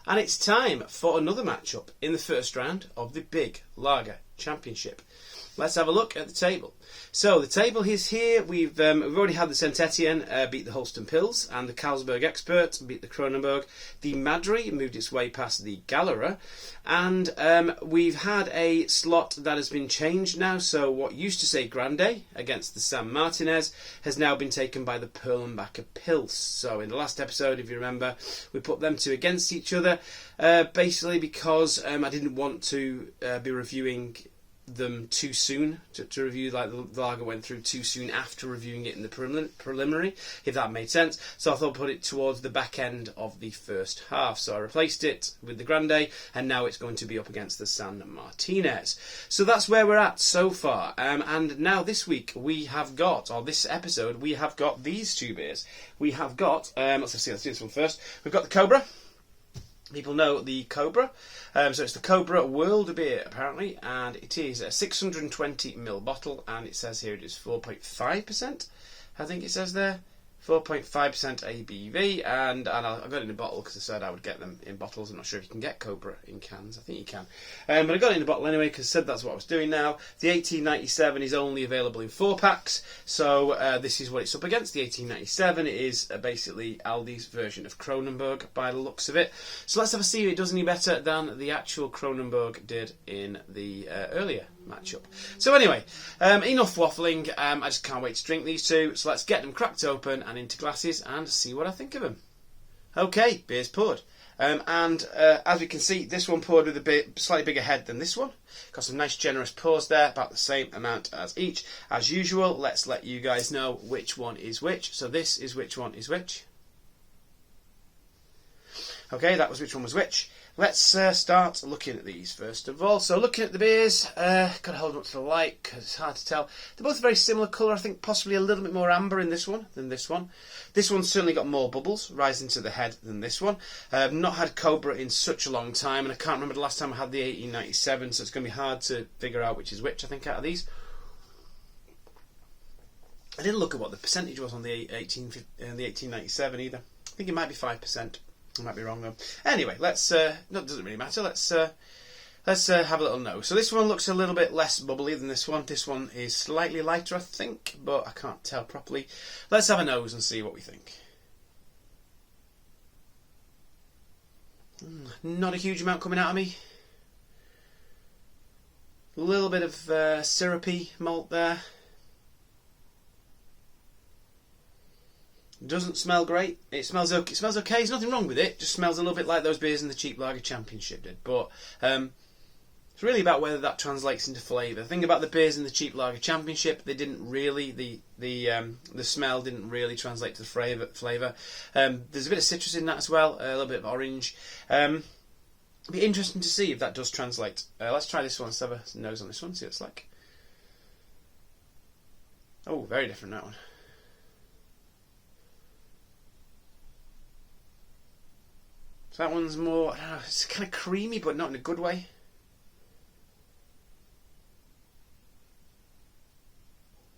And it's time for another matchup in the first round of the Big Lager Championship. Let's have a look at the table. So the table is here. We've already had the Saint Etienne beat the Holsten Pils, and the Carlsberg Expert beat the Kronenbourg. The Madry moved its way past the Gallera, and we've had a slot that has been changed now. So what used to say Grande against the San Martinez has now been taken by the Perlenbacher Pils. So in the last episode, if you remember, we put them two against each other, basically because I didn't want to be reviewing them too soon to review, like the lager went through too soon after reviewing it in the preliminary, if that made sense. So I thought I'd put it towards the back end of the first half. So I replaced it with the Grande, and now it's going to be up against the San Martinez. So that's where we're at so far. And now this week we have got, or this episode, we have got these two beers. We have got, let's do this one first. We've got the Cobra. People know the Cobra. So it's the Cobra World Beer, apparently, and it is a 620ml bottle, and it says here it is 4.5%. I think it says there. 4.5% ABV, and I got it in a bottle because I said I would get them in bottles. I'm not sure if you can get Cobra in cans. I think you can. But I got it in a bottle anyway because I said that's what I was doing now. The 1897 is only available in 4-packs, so this is what it's up against. The 1897 is basically Aldi's version of Kronenbourg by the looks of it. So let's have a see if it does any better than the actual Kronenbourg did in the earlier matchup. So anyway, enough waffling. I just can't wait to drink these two. So let's get them cracked open and into glasses and see what I think of them. Okay, beer's poured. As we can see, this one poured with a bit slightly bigger head than this one. Got some nice generous pours there, about the same amount as each. As usual, let's let you guys know which one is which. So this is which one is which. Okay, that was which one was which. Let's start looking at these first of all. So looking at the beers, got to hold them up to the light because it's hard to tell. They're both very similar colour. I think possibly a little bit more amber in this one than this one. This one's certainly got more bubbles rising to the head than this one. I've not had Cobra in such a long time, and I can't remember the last time I had the 1897, so it's going to be hard to figure out which is which, I think, out of these. I didn't look at what the percentage was on the 1897 either. I think it might be 5%. I might be wrong though. Anyway, let's. No, it doesn't really matter. Let's have a little nose. So this one looks a little bit less bubbly than this one. This one is slightly lighter, I think, but I can't tell properly. Let's have a nose and see what we think. Not a huge amount coming out of me. A little bit of syrupy malt there. Doesn't smell great. It smells okay. It smells okay. There's nothing wrong with it. Just smells a little bit like those beers in the Cheap Lager Championship did. But it's really about whether that translates into flavour. The thing about the beers in the Cheap Lager Championship, they didn't really the smell didn't really translate to the flavour. There's a bit of citrus in that as well. A little bit of orange. It'd be interesting to see if that does translate. Let's try this one. Let's have a nose on this one. See what it's like. Oh, very different that one. That one's more, I don't know, it's kind of creamy, but not in a good way.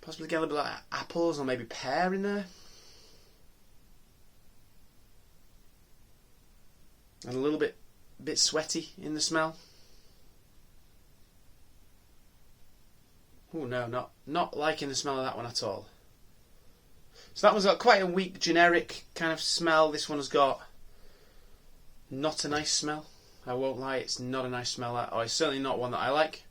Possibly get a little bit like apples or maybe pear in there. And a little bit sweaty in the smell. Oh no, not liking the smell of that one at all. So that one's got quite a weak, generic kind of smell. This one has got not a nice smell. I won't lie, it's not a nice smell, or it's certainly not one that I like.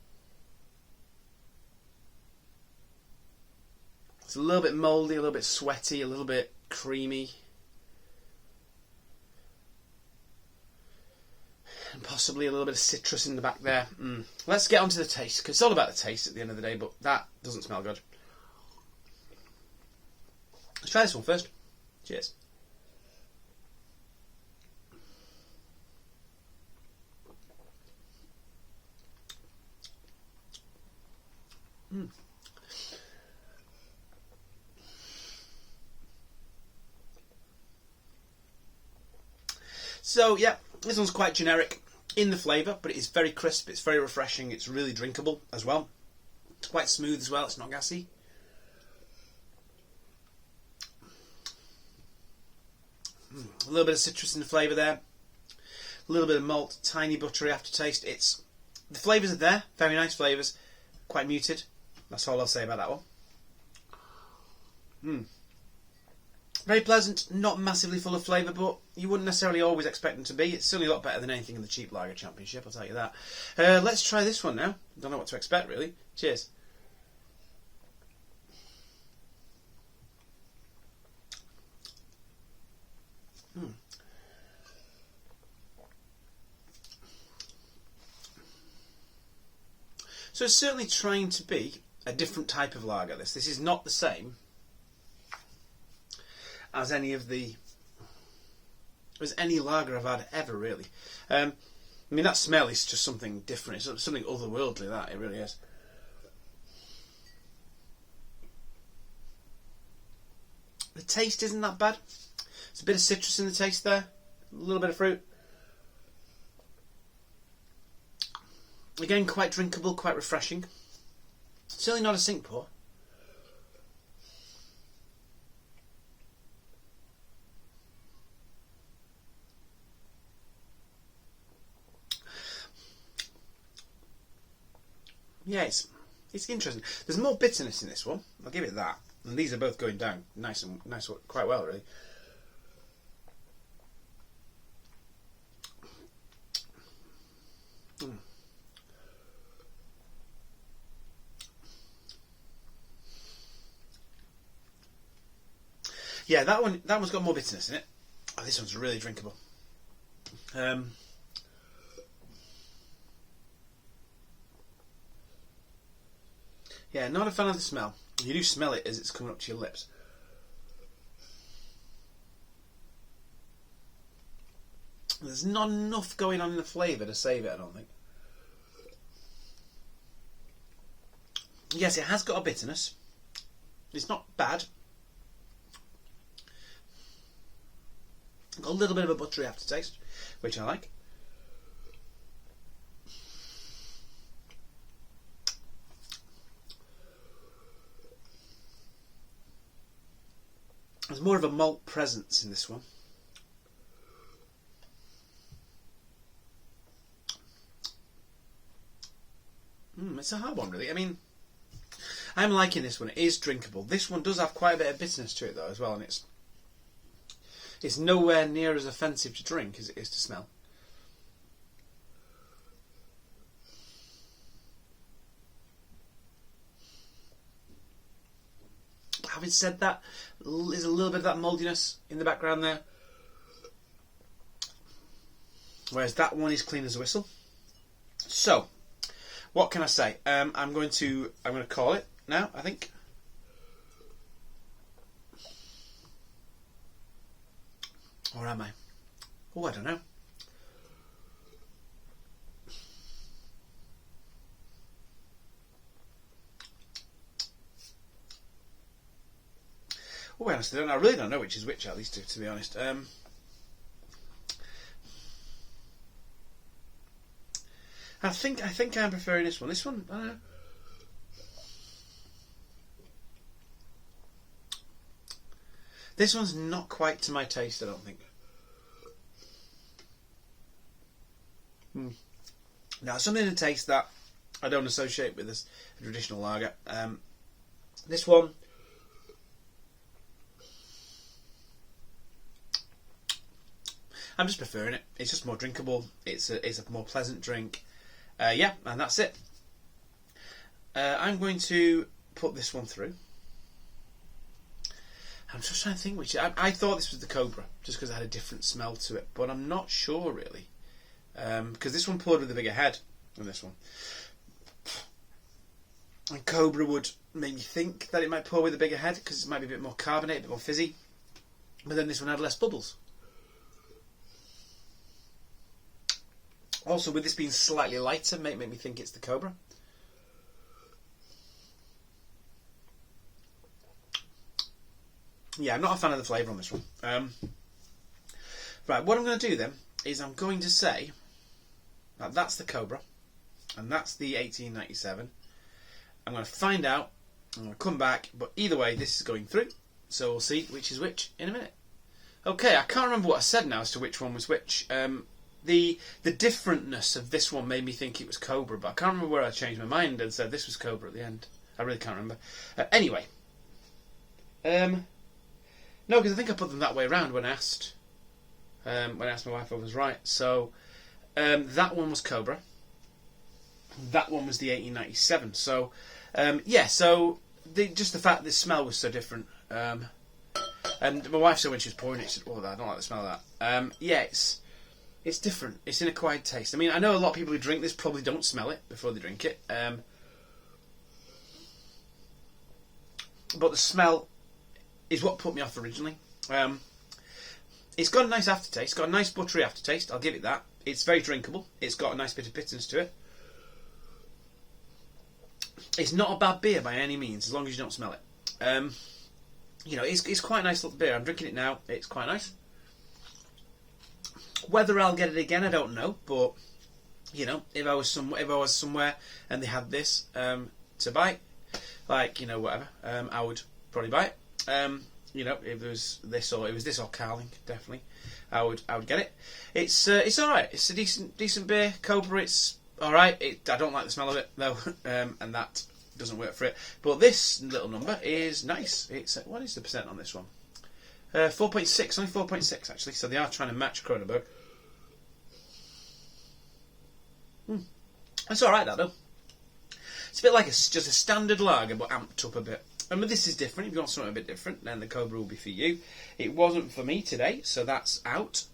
It's a little bit mouldy, a little bit sweaty, a little bit creamy. And possibly a little bit of citrus in the back there. Let's get on to the taste, because it's all about the taste at the end of the day, but that doesn't smell good. Let's try this one first. Cheers. So yeah, this one's quite generic in the flavour, but it is very crisp, it's very refreshing, it's really drinkable as well. It's quite smooth as well, it's not gassy. A little bit of citrus in the flavour there. A A little bit of malt, tiny buttery aftertaste. The flavours are there, very nice flavours, quite muted. That's all I'll say about that one. Very pleasant, not massively full of flavour, but you wouldn't necessarily always expect them to be. It's certainly a lot better than anything in the cheap lager championship, I'll tell you that. Let's try this one now. Don't know what to expect, really. Cheers. So it's certainly trying to be a different type of lager. This is not the same as any lager I've had ever, really. I mean, that smell is just something different. It's something otherworldly, that it really is. The taste isn't that bad. There's a bit of citrus in the taste there, a little bit of fruit. Again, quite drinkable, quite refreshing. Certainly not a sink pour. Yeah, it's interesting. There's more bitterness in this one. I'll give it that. And these are both going down nice, quite well, really. Yeah, that one's got more bitterness in it. Oh, this one's really drinkable. Yeah, not a fan of the smell. You do smell it as it's coming up to your lips. There's not enough going on in the flavour to save it, I don't think. Yes, it has got a bitterness. It's not bad. Got a little bit of a buttery aftertaste, which I like. There's more of a malt presence in this one. It's a hard one, really. I mean, I'm liking this one. It is drinkable. This one does have quite a bit of bitterness to it, though, as well, and it's nowhere near as offensive to drink as it is to smell. Having said that, there's a little bit of that mouldiness in the background there. Whereas that one is clean as a whistle. So, what can I say? I'm going to call it now, I think. Or am I? Oh, I don't know. Oh, I honestly don't know. I really don't know which is which, at least, to be honest. I think I'm preferring this one. This one, I don't know. This one's not quite to my taste, I don't think. Now, something in the taste that I don't associate with a traditional lager. This one, I'm just preferring it. It's just more drinkable. It's a more pleasant drink. Yeah, and that's it. I'm going to put this one through. I'm just trying to think which. I thought this was the Cobra, just because it had a different smell to it, but I'm not sure really, because this one poured with a bigger head than this one. And Cobra would make me think that it might pour with a bigger head because it might be a bit more carbonated, a bit more fizzy, but then this one had less bubbles. Also, with this being slightly lighter, make me think it's the Cobra. Yeah, I'm not a fan of the flavour on this one. Right, what I'm going to do then is I'm going to say that that's the Cobra and that's the 1897. I'm going to find out, I'm going to come back, but either way this is going through, so we'll see which is which in a minute. Okay, I can't remember what I said now as to which one was which. the differentness of this one made me think it was Cobra, but I can't remember where I changed my mind and said this was Cobra at the end. I really can't remember. Anyway. No, because I think I put them that way around when I asked my wife if I was right. So, that one was Cobra. That one was the 1897. So, so just the fact the smell was so different. And my wife said when she was pouring it, she said, "Oh, I don't like the smell of that." It's different. It's an acquired taste. I mean, I know a lot of people who drink this probably don't smell it before they drink it. But the smell is what put me off originally. It's got a nice aftertaste. It's got a nice buttery aftertaste. I'll give it that. It's very drinkable. It's got a nice bit of bitterness to it. It's not a bad beer by any means, as long as you don't smell it. It's quite a nice little beer. I'm drinking it now. It's quite nice. Whether I'll get it again, I don't know. But if I was somewhere and they had this to buy, whatever, I would probably buy it. If there was this or Carling, definitely, I would get it. It's all right. It's a decent beer. Cobra, it's all right. I don't like the smell of it though, and that doesn't work for it. But this little number is nice. It's what is the percent on this one? 4.6, only 4.6 actually. So they are trying to match Kronenbourg. It's all right, that though. It's a bit like just a standard lager, but amped up a bit. And this is different. If you want something a bit different, then the Cobra will be for you. It wasn't for me today, so that's out.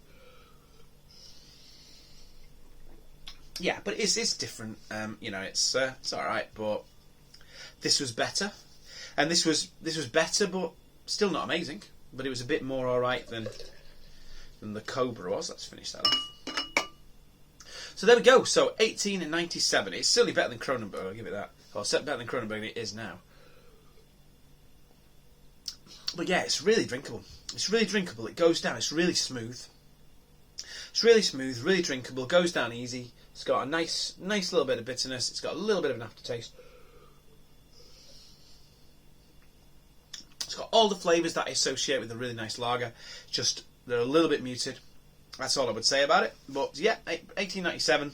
Yeah, but it's different. It's all right, but this was better, and this was better, but still not amazing. But it was a bit more all right than the Cobra was. Let's finish that off. So there we go. So 1897. It's certainly better than Kronenbourg. I'll give it that. Or better than Kronenbourg than it is now. But yeah, it's really drinkable. It's really drinkable. It goes down. It's really smooth. It's really smooth, really drinkable. Goes down easy. It's got a nice little bit of bitterness. It's got a little bit of an aftertaste. It's got all the flavours that I associate with a really nice lager. Just they're a little bit muted. That's all I would say about it. But yeah, 1897.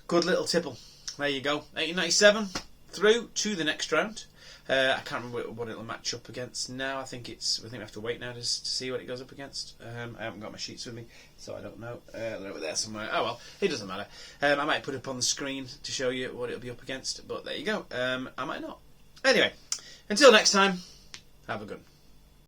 Good little tipple. There you go. 1897 through to the next round. I can't remember what it'll match up against now. I think we have to wait now to see what it goes up against. I haven't got my sheets with me, so I don't know. They're over there somewhere. Oh well, it doesn't matter. I might put it up on the screen to show you what it'll be up against, but there you go. I might not. Anyway, until next time, have a good one.